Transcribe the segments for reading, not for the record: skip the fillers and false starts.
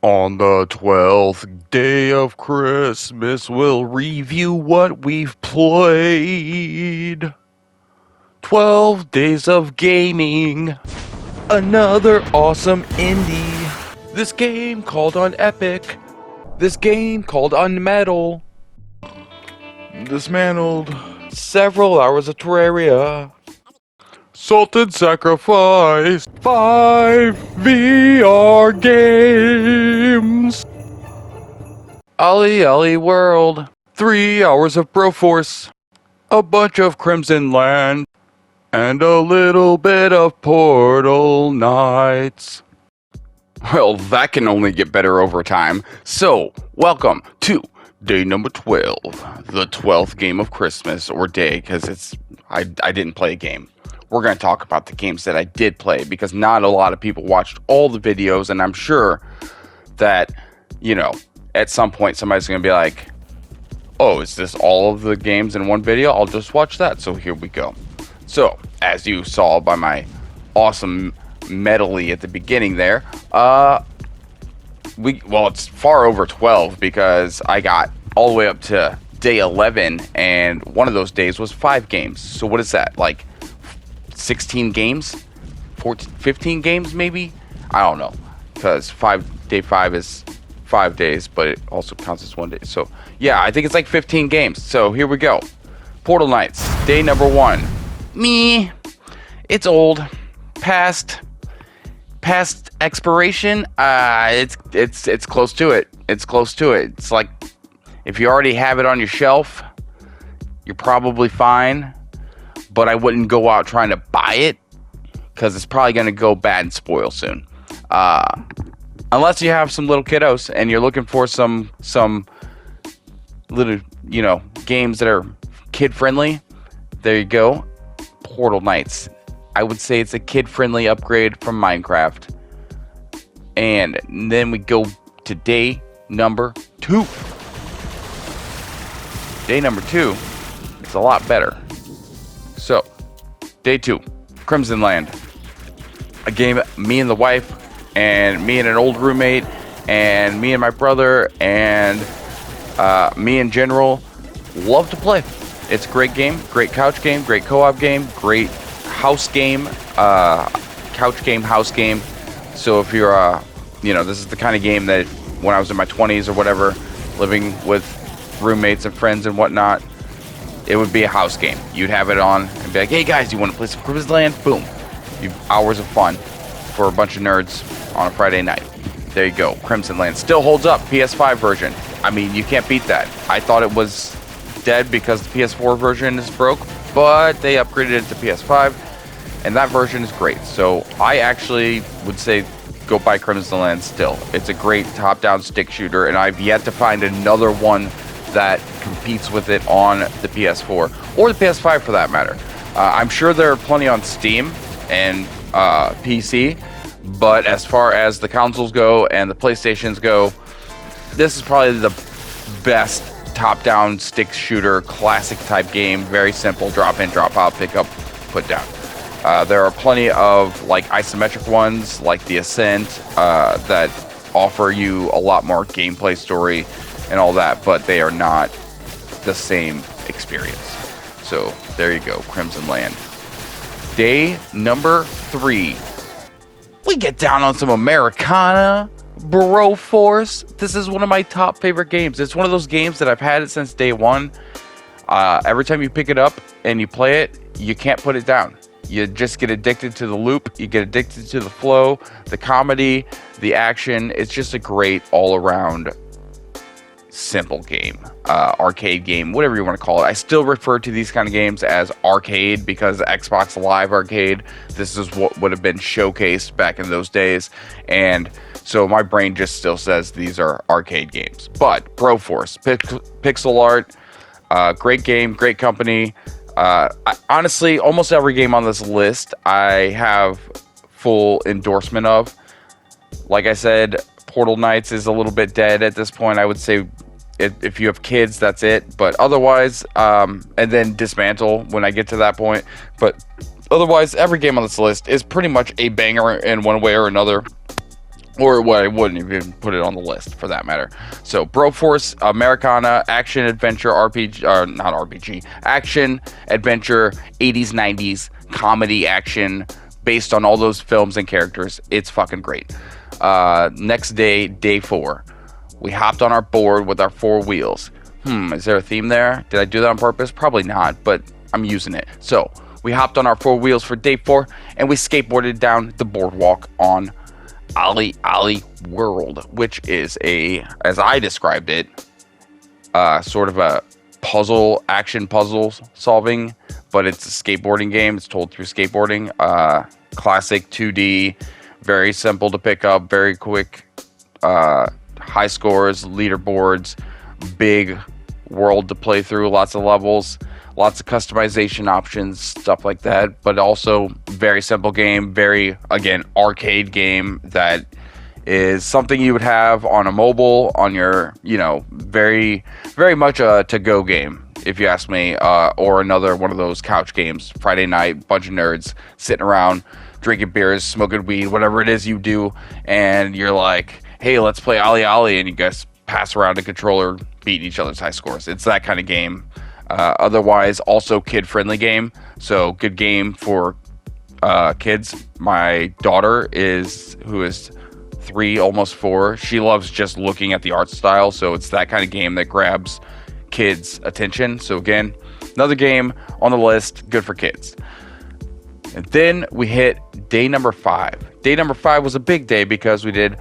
On the 12th day of Christmas, we'll review what we've played. 12 days of gaming. Another awesome indie. This game called on Epic. This game called on Metal. Dismantled. Several hours of Terraria. Salted Sacrifice. 5 VR games. Ollie Ollie World. 3 hours of Broforce. A bunch of Crimson Land. And a little bit of Portal Knights. Well, that can only get better over time. So, welcome to day number 12. The 12th game of Christmas, or day, because I didn't play a game. We're going to talk about the games that I did play, because not a lot of people watched all the videos, and I'm sure that, at some point somebody's going to be like, oh, is this all of the games in one video? I'll just watch that. So here we go. So, as you saw by my awesome medley at the beginning there, it's far over 12 because I got all the way up to day 11, and one of those days was 5 games. So what is that, like 16 games? 14, 15 games maybe? I don't know, because day 5 is 5 days, but it also counts as 1 day. So yeah, I think it's like 15 games. So here we go. Portal Knights, day number 1. It's old, past expiration. It's close to it. It's like, if you already have it on your shelf, you're probably fine, but I wouldn't go out trying to buy it because it's probably going to go bad and spoil soon. Unless you have some little kiddos and you're looking for some little, games that are kid friendly. There you go. Portal Knights. I would say it's a kid-friendly upgrade from Minecraft. And then we go to day number 2. Day number 2 is a lot better. So, day 2, Crimson Land. A game me and the wife, and me and an old roommate, and me and my brother, and me in general love to play. It's a great game, great couch game, great co-op game, great house game, couch game, house game. So if you're, this is the kind of game that when I was in my 20s or whatever, living with roommates and friends and whatnot, it would be a house game. You'd have it on and be like, hey guys, you want to play some Crimson Land? Boom. Hours of fun for a bunch of nerds on a Friday night. There you go. Crimson Land still holds up. PS5 version. I mean, you can't beat that. I thought it was dead because the PS4 version is broke, but they upgraded it to PS5, and that version is great. So I actually would say go buy Crimson Land still. It's a great top-down stick shooter, and I've yet to find another one that competes with it on the PS4 or the PS5 for that matter. I'm sure there are plenty on Steam and PC, but as far as the consoles go and the PlayStations go, this is probably the best top-down stick shooter, classic type game. Very simple, drop in, drop out, pick up, put down. There are plenty of like isometric ones like the Ascent that offer you a lot more gameplay, story, and all that, but they are not the same experience. So there you go, Crimson Land. Day number 3. We get down on some Americana. Broforce. This is one of my top favorite games. It's one of those games that I've had it since day 1. Every time you pick it up and you play it, you can't put it down. You just get addicted to the loop. You get addicted to the flow, the comedy, the action. It's just a great all-around simple game, arcade game, whatever you want to call it. I still refer to these kind of games as arcade because Xbox Live Arcade, this is what would have been showcased back in those days, and so my brain just still says these are arcade games. But Broforce, pixel art, great game, great company. Honestly, almost every game on this list I have full endorsement of. Like I said, Portal Knights is a little bit dead at this point. I would say if you have kids, that's it. But otherwise, and then Dismantle when I get to that point. But otherwise, every game on this list is pretty much a banger in one way or another. Or what, I wouldn't even put it on the list for that matter. So Broforce, Americana, action adventure RPG, or not RPG, action adventure, 80s, 90s, comedy action, based on all those films and characters. It's fucking great. Next day, day 4, we hopped on our board with our 4 wheels. Is there a theme there? Did I do that on purpose? Probably not, but I'm using it. So we hopped on our 4 wheels for day 4, and we skateboarded down the boardwalk on Ollie Ollie World, which is as I described it, sort of a action puzzle solving, but it's a skateboarding game. It's told through skateboarding. Classic 2D, very simple to pick up, very quick, high scores, leaderboards, big world to play through, lots of levels, lots of customization options, stuff like that, but also very simple game, very, again, arcade game that is something you would have on a mobile, on your, very, very much a to-go game, if you ask me, or another one of those couch games, Friday night, bunch of nerds sitting around, drinking beers, smoking weed, whatever it is you do, and you're like, hey, let's play Ollie Ollie, and you guys pass around a controller, beating each other's high scores. It's that kind of game. Otherwise, also kid-friendly game, so good game for kids. My daughter who is 3, almost 4, she loves just looking at the art style, so it's that kind of game that grabs kids' attention. So again, another game on the list, good for kids. And then we hit day number 5. Day number 5 was a big day because we did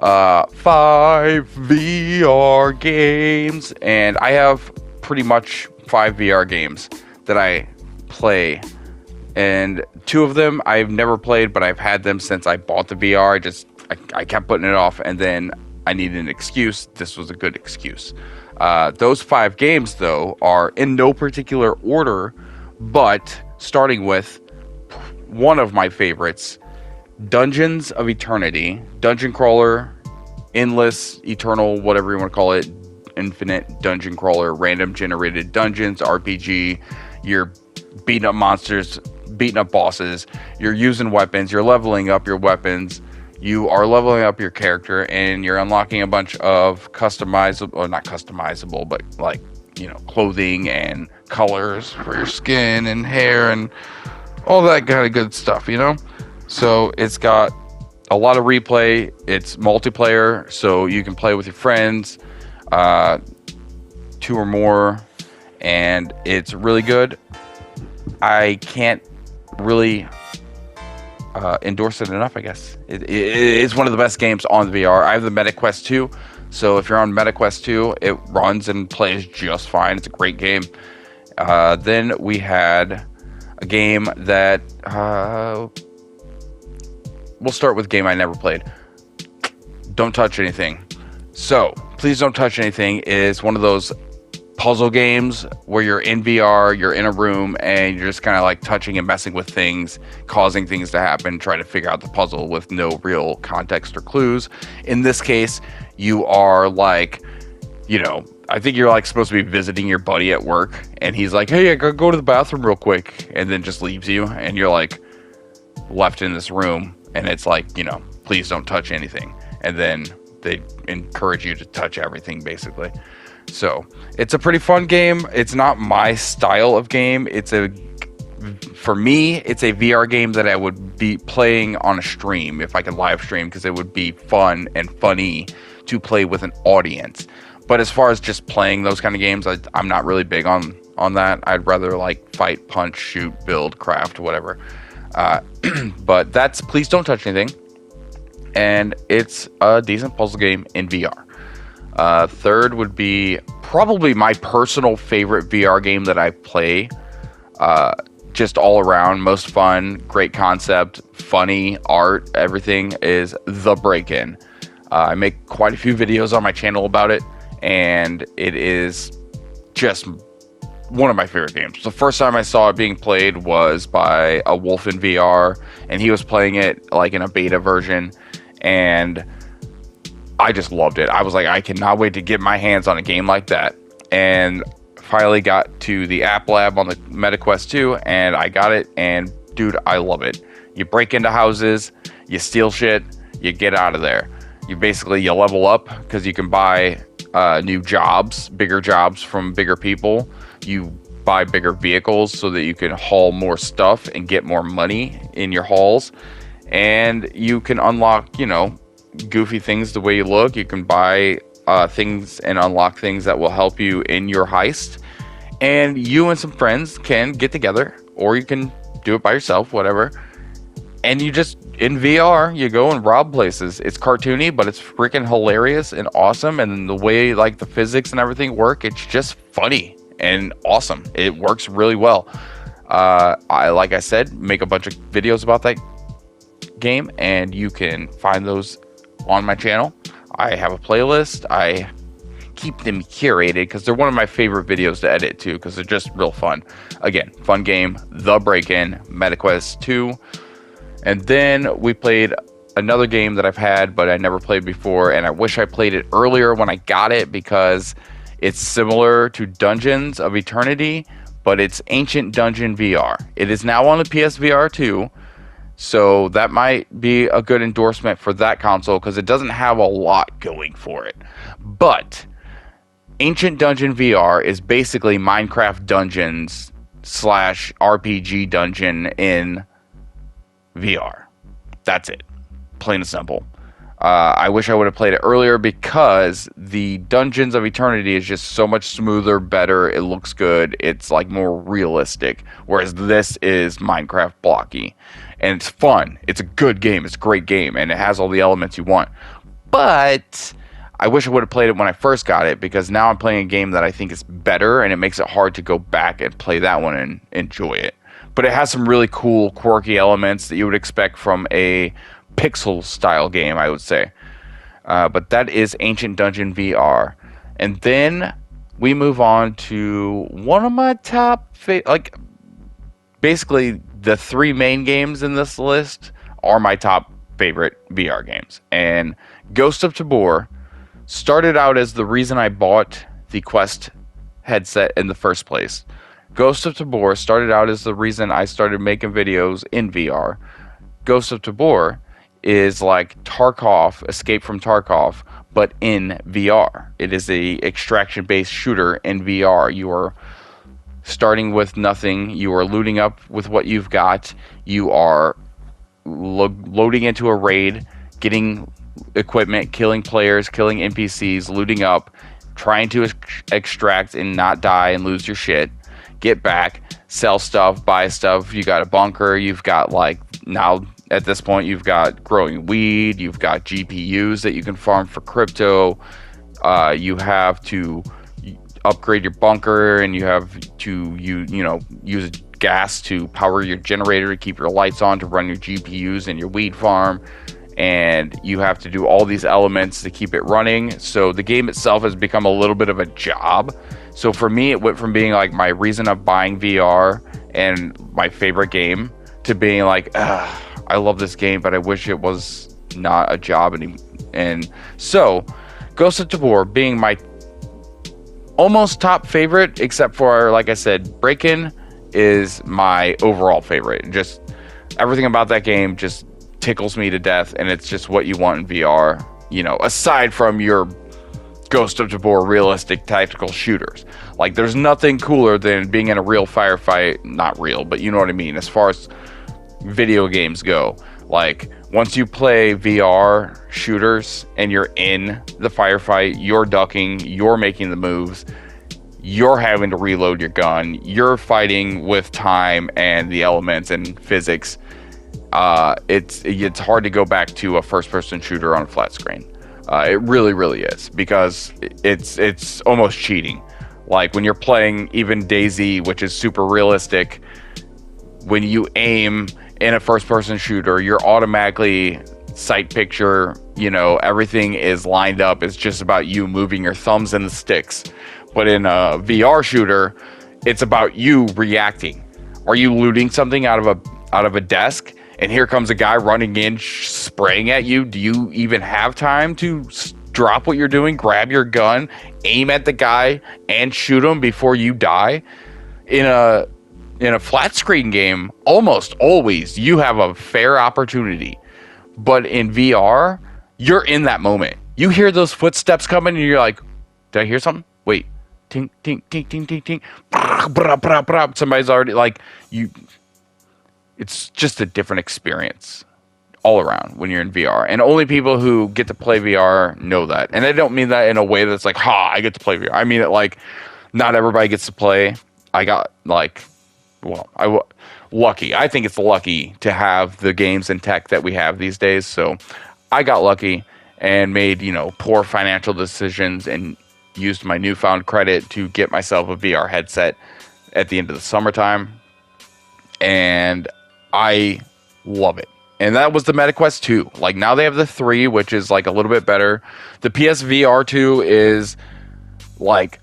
5 VR games, and I have pretty much 5 VR games that I play, and 2 of them I've never played, but I've had them since I bought the VR. I kept putting it off, and then I needed an excuse. This was a good excuse. Those 5 games, though, are in no particular order, but starting with one of my favorites, Dungeons of Eternity, dungeon crawler, endless, eternal, whatever you want to call it, infinite dungeon crawler, random generated dungeons, RPG. You're beating up monsters, beating up bosses, you're using weapons, you're leveling up your weapons, you are leveling up your character, and you're unlocking a bunch of customizable, or not customizable, but like, clothing and colors for your skin and hair and all that kind of good stuff, So it's got a lot of replay. It's multiplayer, so you can play with your friends, 2 or more, and it's really good. I can't really endorse it enough, I guess. It's one of the best games on the VR. I have the MetaQuest 2, so if you're on MetaQuest 2, it runs and plays just fine. It's a great game. Then we had a game that we'll start with a game I never played. Don't Touch Anything. So, Please Don't Touch Anything is one of those puzzle games where you're in VR, you're in a room, and you're just kind of like touching and messing with things, causing things to happen, trying to figure out the puzzle with no real context or clues. In this case, you are like, I think you're like supposed to be visiting your buddy at work, and he's like, hey, I gotta go to the bathroom real quick, and then just leaves you, and you're like left in this room, and it's like, please don't touch anything. And then they encourage you to touch everything, basically. So it's a pretty fun game. It's not my style of game. For me, it's a VR game that I would be playing on a stream if I could live stream, because it would be fun and funny to play with an audience. But as far as just playing those kind of games, I'm not really big on that. I'd rather like fight, punch, shoot, build, craft, whatever. But that's Please Don't Touch Anything. And it's a decent puzzle game in VR. Third would be probably my personal favorite VR game that I play. Just all around, most fun, great concept, funny, art, everything, is The Break-In. I make quite a few videos on my channel about it, and it is just one of my favorite games. The first time I saw it being played was by a Wolf in VR, and he was playing it like in a beta version, and I just loved it. I was like, I cannot wait to get my hands on a game like that. And finally got to the App Lab on the MetaQuest 2, and I got it, and dude, I love it. You break into houses, you steal shit, you get out of there. You level up because you can buy new jobs, bigger jobs from bigger people. You buy bigger vehicles so that you can haul more stuff and get more money in your hauls. And you can unlock, goofy things the way you look. You can buy things and unlock things that will help you in your heist. And you and some friends can get together, or you can do it by yourself, whatever. And you just, in VR, you go and rob places. It's cartoony, but it's freaking hilarious and awesome. And the way like the physics and everything work, it's just funny and awesome. It works really well. Like I said, make a bunch of videos about that game, and you can find those on my channel. I have a playlist. I keep them curated because they're one of my favorite videos to edit too, because they're just real fun. Again, fun game, The Break-In, MetaQuest 2. And then we played another game that I've had, but I never played before, and I wish I played it earlier when I got it, because it's similar to Dungeons of Eternity, but it's Ancient Dungeon VR. It is now on the PSVR 2, so that might be a good endorsement for that console, because it doesn't have a lot going for it. But Ancient Dungeon VR is basically Minecraft Dungeons / RPG Dungeon in VR. That's it. Plain and simple. I wish I would have played it earlier, because the Dungeons of Eternity is just so much smoother, better. It looks good. It's like more realistic. Whereas this is Minecraft blocky. And it's fun. It's a good game. It's a great game. And it has all the elements you want. But I wish I would have played it when I first got it, because now I'm playing a game that I think is better, and it makes it hard to go back and play that one and enjoy it. But it has some really cool, quirky elements that you would expect from a pixel-style game, I would say. But that is Ancient Dungeon VR. And then we move on to one of my top... basically, the 3 main games in this list are my top favorite VR games. And Ghost of Tabor started out as the reason I bought the Quest headset in the first place. Ghost of Tabor started out as the reason I started making videos in VR. Ghost of Tabor is like Tarkov, Escape from Tarkov, but in VR. It is a extraction-based shooter in VR. You are starting with nothing. You are looting up with what you've got. You are loading into a raid, getting equipment, killing players, killing NPCs, looting up, trying to extract and not die and lose your shit, get back, sell stuff, buy stuff. You got a bunker. You've got, like, now at this point, you've got growing weed. You've got GPUs that you can farm for crypto. You have to upgrade your bunker, and you have to use gas to power your generator to keep your lights on to run your GPUs and your weed farm. And you have to do all these elements to keep it running. So the game itself has become a little bit of a job. So for me, it went from being like my reason of buying VR and my favorite game to being like, I love this game, but I wish it was not a job anymore. And so Ghost of Tabor being my almost top favorite, except for, like I said, Break-In is my overall favorite. Just everything about that game just tickles me to death, and it's just what you want in VR, aside from your Ghost of Tabor realistic tactical shooters. Like, there's nothing cooler than being in a real firefight. Not real, but you know what I mean, as far as video games go. Like, once you play VR shooters and you're in the firefight, you're ducking, you're making the moves, you're having to reload your gun, you're fighting with time and the elements and physics. It's hard to go back to a first-person shooter on a flat screen. It really, really is, because it's almost cheating. Like, when you're playing even DayZ, which is super realistic, when you aim in a first-person shooter, you're automatically sight picture, everything is lined up. It's just about you moving your thumbs and the sticks. But in a VR shooter, it's about you reacting. Are you looting something out of a desk? And here comes a guy running in, spraying at you. Do you even have time to drop what you're doing, grab your gun, aim at the guy, and shoot him before you die? In a flat screen game, almost always you have a fair opportunity. But in VR, you're in that moment. You hear those footsteps coming and you're like, did I hear something? Wait. Tink, tink, tink, tink, tink, tink. Brah, brah, brah, brah. Somebody's already like, you. It's just a different experience all around when you're in VR. And only people who get to play VR know that. And I don't mean that in a way that's like, ha, I get to play VR. I mean it like, not everybody gets to play. I got like, well, lucky. I think it's lucky to have the games and tech that we have these days. So I got lucky and made, poor financial decisions and used my newfound credit to get myself a VR headset at the end of the summertime. And I love it. And that was the MetaQuest 2. Like, now they have the 3, which is, like, a little bit better. The PSVR 2 is, like,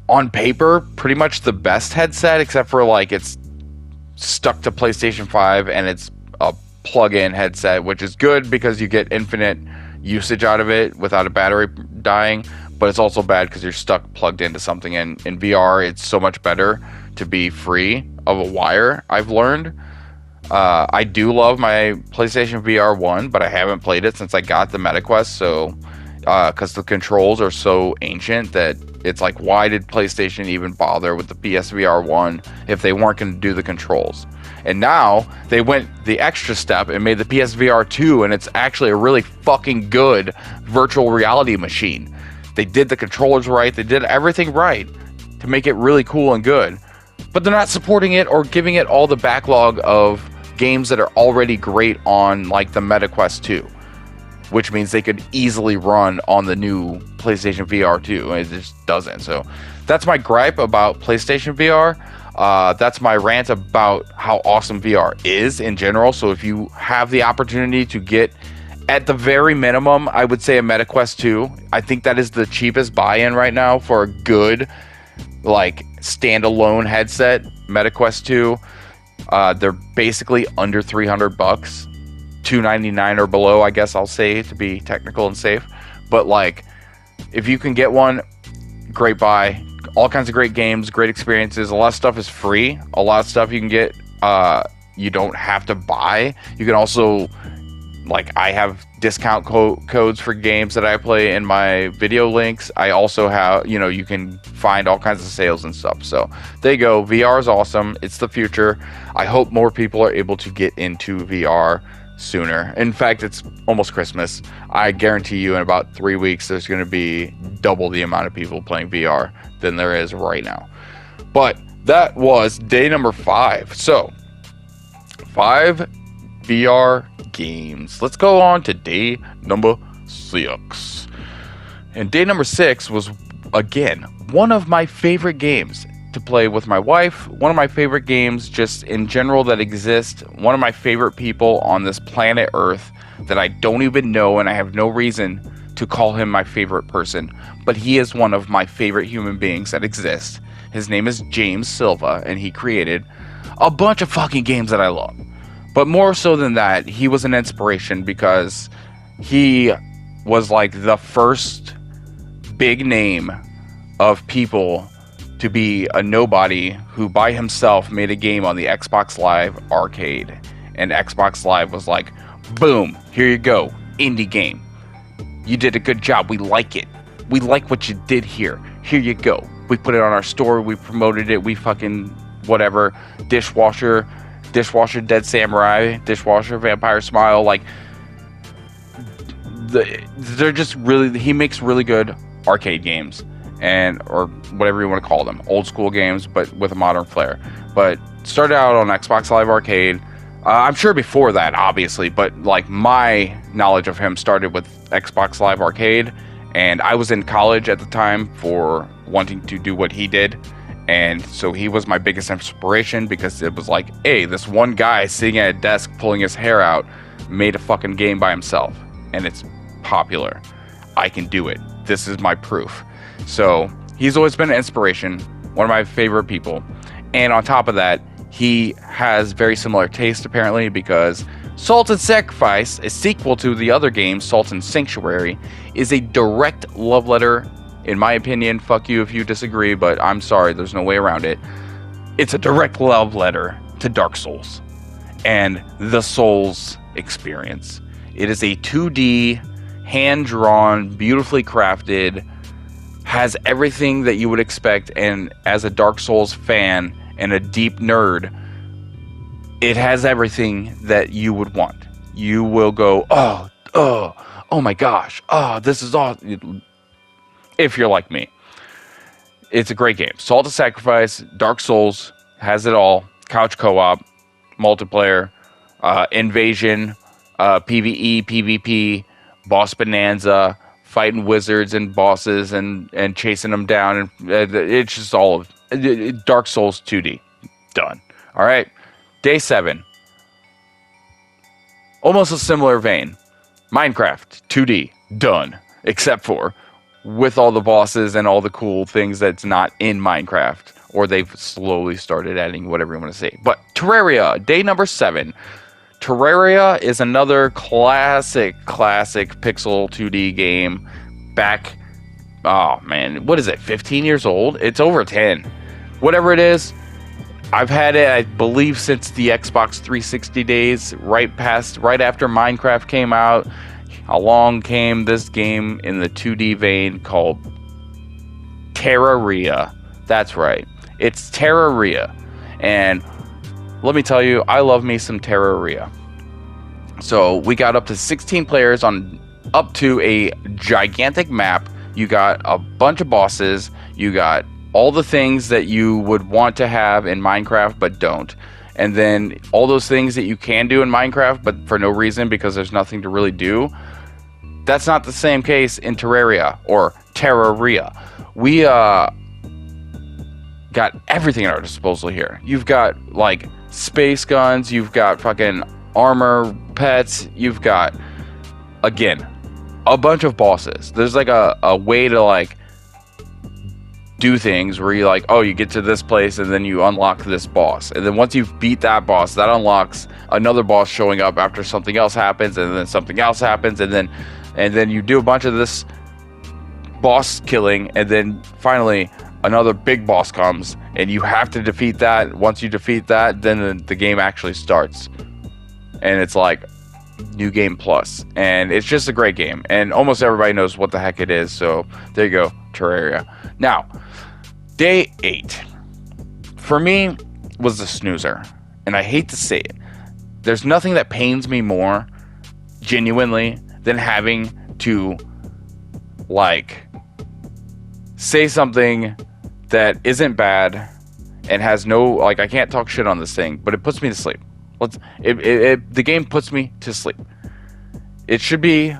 on paper, pretty much the best headset, except for, like, it's stuck to PlayStation 5, and it's a plug-in headset, which is good because you get infinite usage out of it without a battery dying. But it's also bad because you're stuck plugged into something. And in VR, it's so much better to be free of a wire, I've learned. I do love my PlayStation VR 1, but I haven't played it since I got the MetaQuest. So, because the controls are so ancient that it's like, why did PlayStation even bother with the PSVR 1 if they weren't going to do the controls? And now they went the extra step and made the PSVR 2, and it's actually a really fucking good virtual reality machine. They did the controllers right. They did everything right to make it really cool and good. But they're not supporting it or giving it all the backlog of games that are already great on like the MetaQuest 2, which means they could easily run on the new PlayStation VR 2, and it just doesn't. So that's my gripe about PlayStation VR. That's my rant about how awesome VR is in general. So if you have the opportunity to get, at the very minimum, I would say a MetaQuest 2. I think that is the cheapest buy-in right now for a good, like, standalone headset. MetaQuest 2. They're basically under $300, $299 or below, I guess I'll say, to be technical and safe. But like, if you can get one, great buy. All kinds of great games, great experiences. A lot of stuff is free. A lot of stuff you can get, you don't have to buy. You can also, like, I have discount codes for games that I play in my video links. I also have, you can find all kinds of sales and stuff. So there you go. VR is awesome. It's the future. I hope more people are able to get into VR sooner. In fact, it's almost Christmas. I guarantee you in about 3 weeks, there's going to be double the amount of people playing VR than there is right now. But that was day number 5. So 5 VR games. Let's go on to day number 6. And day number 6 was, again, one of my favorite games to play with my wife. One of my favorite games just in general that exist. One of my favorite people on this planet Earth that I don't even know, and I have no reason to call him my favorite person, but he is one of my favorite human beings that exist. His name is James Silva, and he created a bunch of fucking games that I love. But more so than that, he was an inspiration because he was like the first big name of people to be a nobody who by himself made a game on the Xbox Live Arcade. And Xbox Live was like, boom, here you go, indie game. You did a good job, we like it. We like what you did here. Here you go. We put it on our store, we promoted it, we fucking whatever. Dishwasher Dead Samurai, Dishwasher Vampire Smile, like, they're just really, he makes really good arcade games. And or whatever you want to call them, old school games, but with a modern flair. But started out on Xbox Live Arcade. I'm sure before that, obviously, but like my knowledge of him started with Xbox Live Arcade, and I was in college at the time for wanting to do what he did, and so he was my biggest inspiration because it was like, hey, this one guy sitting at a desk pulling his hair out made a fucking game by himself, and it's popular. I can do it. This is my proof. So he's always been an inspiration, one of my favorite people. And on top of that, he has very similar taste apparently, because Salt and Sacrifice, a sequel to the other game, Salt and Sanctuary, is a direct love letter, in my opinion. Fuck you if you disagree, but I'm sorry, there's no way around it. It's a direct love letter to Dark Souls and the Souls experience. It is a 2D hand-drawn, beautifully crafted, has everything that you would expect, and as a Dark Souls fan and a deep nerd, it has everything that you would want. You will go, oh my gosh, this is awesome. If you're like me, it's a great game. Salt of Sacrifice, Dark Souls has it all. Couch co-op, multiplayer, invasion, PvE, PvP, boss bonanza, fighting wizards and bosses and chasing them down, and it's just all of Dark Souls 2D. Done. All right. Day 7. Almost a similar vein. Minecraft 2D. Done. Except for with all the bosses and all the cool things that's not in Minecraft, or they've slowly started adding, whatever you want to say. But Terraria, day number 7. Terraria is another classic pixel 2D game back, oh man, what is it, 15 years old? It's over 10. Whatever it is, I've had it, I believe, since the Xbox 360 days, right after Minecraft came out. Along came this game in the 2D vein called Terraria. That's right. It's Terraria. And let me tell you, I love me some Terraria. So we got up to 16 players on up to a gigantic map. You got a bunch of bosses. You got all the things that you would want to have in Minecraft but don't. And then all those things that you can do in Minecraft but for no reason because there's nothing to really do. That's not the same case in Terraria or Terraria. We got everything at our disposal here. You've got like space guns, you've got fucking armor, pets, you've got, again, a bunch of bosses. There's like a way to like do things where you like, oh, you get to this place and then you unlock this boss, and then once you've beat that boss, that unlocks another boss showing up after something else happens, and then something else happens, and then you do a bunch of this boss killing, and then finally another big boss comes and you have to defeat that. Once you defeat that, then the game actually starts, and it's like new game plus, and it's just a great game, and almost everybody knows what the heck it is. So there you go, Terraria. Now, day 8 for me was the snoozer, and I hate to say it. There's nothing that pains me more, genuinely, than having to like say something that isn't bad and has no, like, I can't talk shit on this thing, but it puts me to sleep. The game puts me to sleep. It should be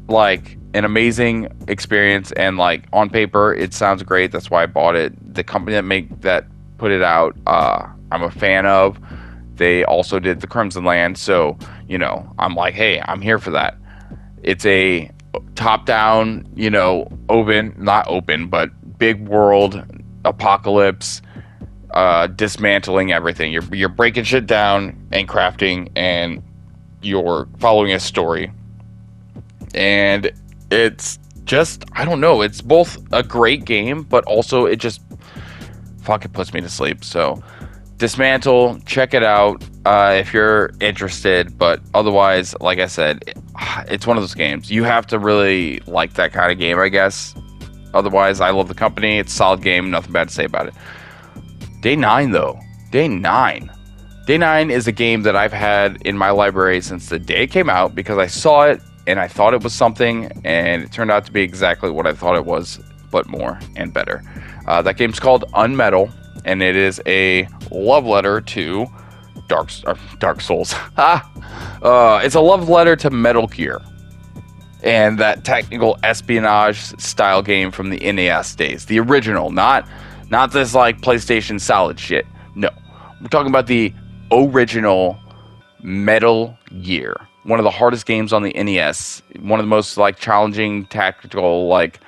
like an amazing experience, and like on paper it sounds great. That's why I bought it. The company that put it out, I'm a fan of. They also did the Crimson Land, so you know, I'm like, hey, I'm here for that. It's a top-down, you know, not open, but big world apocalypse, dismantling everything. You're breaking shit down and crafting, and you're following a story. And it's just, I don't know, it's both a great game, but also it just fucking puts me to sleep. So Dismantle, check it out if you're interested, but otherwise, like I said, it's one of those games. You have to really like that kind of game, I guess. Otherwise, I love the company. It's a solid game, nothing bad to say about it. Day 9, though. Day 9. Day 9 is a game that I've had in my library since the day it came out, because I saw it and I thought it was something, and it turned out to be exactly what I thought it was, but more and better. That game's called Unmetal, and it is a love letter to Dark Souls. It's a love letter to Metal Gear and that technical espionage style game from the NES days. The original, not this like PlayStation Solid shit. No, we're talking about the original Metal Gear. One of the hardest games on the NES. One of the most like challenging tactical like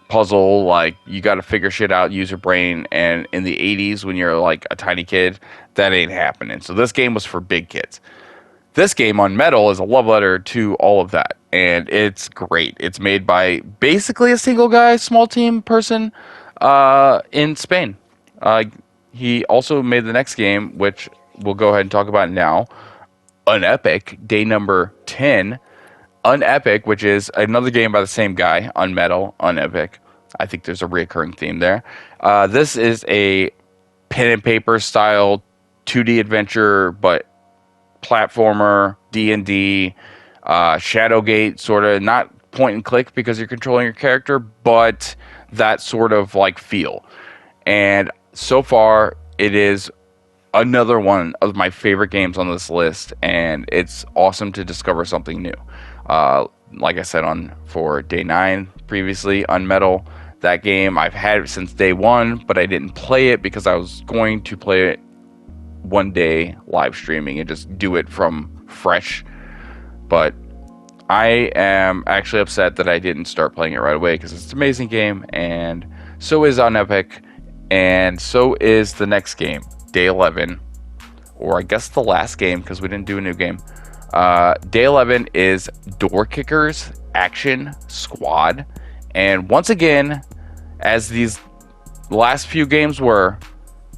puzzle, like you got to figure shit out, use your brain, and in the 80s when you're like a tiny kid, that ain't happening. So this game was for big kids. This game Unmetal is a love letter to all of that, and it's great. It's made by basically a single guy, small team person in Spain. He also made the next game, which we'll go ahead and talk about now, Unepic, day number 10. Unepic, which is another game by the same guy, Unmetal, Unepic. I think there's a reoccurring theme there. This is a pen and paper style 2D adventure, but platformer, D&D, Shadowgate, sort of, not point and click because you're controlling your character, but that sort of like feel. And so far, it is another one of my favorite games on this list, and it's awesome to discover something new. Like I said for day 9 previously, Unmetal, that game I've had it since day 1, but I didn't play it because I was going to play it one day live streaming and just do it from fresh. But I am actually upset that I didn't start playing it right away because it's an amazing game, and so is Unepic, and so is the next game, Day 11, or I guess the last game because we didn't do a new game. Day 11 is Door Kickers Action Squad, and once again, as these last few games were,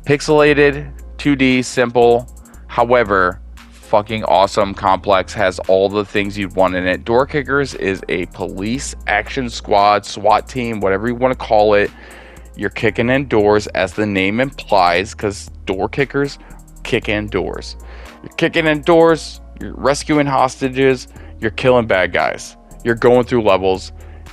pixelated, 2D, simple, however, fucking awesome, complex, has all the things you'd want in it. Door Kickers is a police action squad, SWAT team, whatever you want to call it. You're kicking in doors, as the name implies, because door kickers kick in doors. You're kicking in doors, you're rescuing hostages, you're killing bad guys. You're going through levels.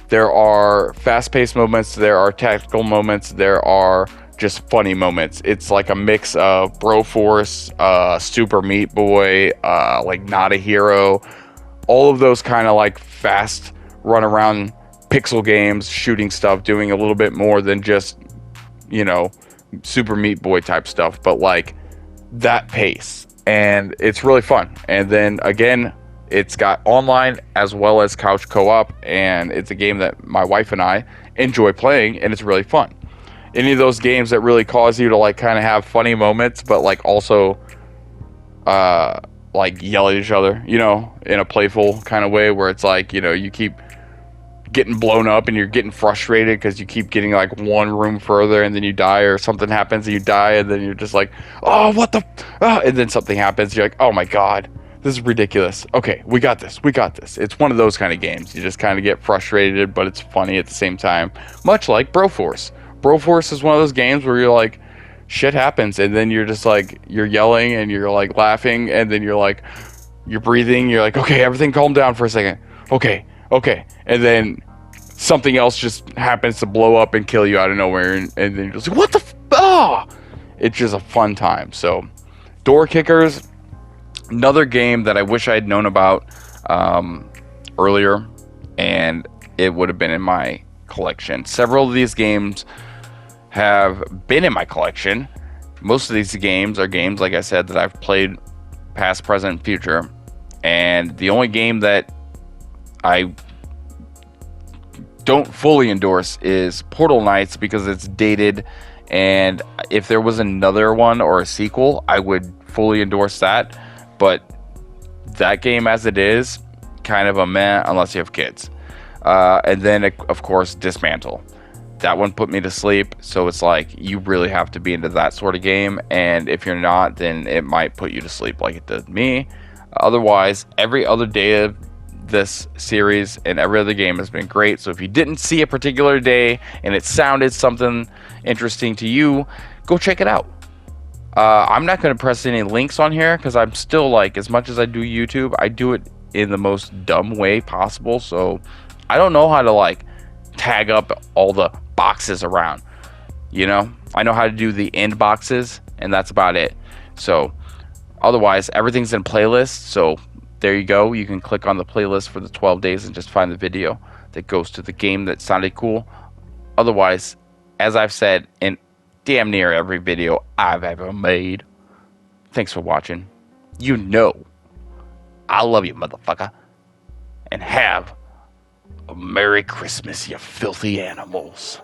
There are fast-paced moments, there are tactical moments, there are just funny moments. It's like a mix of Broforce, Super Meat Boy, like Not a Hero, all of those kind of like fast run around pixel games, shooting stuff, doing a little bit more than just, Super Meat Boy type stuff, but like that pace. And it's really fun. And then again, it's got online as well as couch co-op, and it's a game that my wife and I enjoy playing, and it's really fun. Any of those games that really cause you to like kind of have funny moments, but like also like yell at each other, in a playful kind of way, where it's like, you keep getting blown up and you're getting frustrated because you keep getting like one room further and then you die, or something happens and you die, and then you're just like, oh, what the and then something happens, you're like, oh my god, this is ridiculous. Okay, we got this. It's one of those kind of games. You just kind of get frustrated, but it's funny at the same time, much like Broforce. Broforce is one of those games where you're like, shit happens, and then you're just like, you're yelling and you're like laughing, and then you're like, you're breathing, you're like, okay, everything calm down for a second. Okay, and then something else just happens to blow up and kill you out of nowhere, and then you're just like, what the it's just a fun time. So Door Kickers, another game that I wish I had known about earlier, and it would have been in my collection. Several of these games have been in my collection. Most of these games are games, like I said, that I've played past, present, future, and the only game that I don't fully endorse is Portal Knights because it's dated, and if there was another one or a sequel, I would fully endorse that, but that game as it is, kind of a meh unless you have kids. And then, of course, Dismantle. That one put me to sleep, so it's like, you really have to be into that sort of game, and if you're not, then it might put you to sleep like it did me. Otherwise, every other day of this series and every other game has been great, so if you didn't see a particular day and it sounded something interesting to you, go check it out. I'm not going to press any links on here because I'm still like, as much as I do YouTube, I do it in the most dumb way possible, so I don't know how to like tag up all the boxes around, I know how to do the end boxes, and that's about it. So otherwise, everything's in playlists, so there you go. You can click on the playlist for the 12 days and just find the video that goes to the game that sounded cool. Otherwise, as I've said in damn near every video I've ever made, thanks for watching. I love you, motherfucker. And have a Merry Christmas, you filthy animals.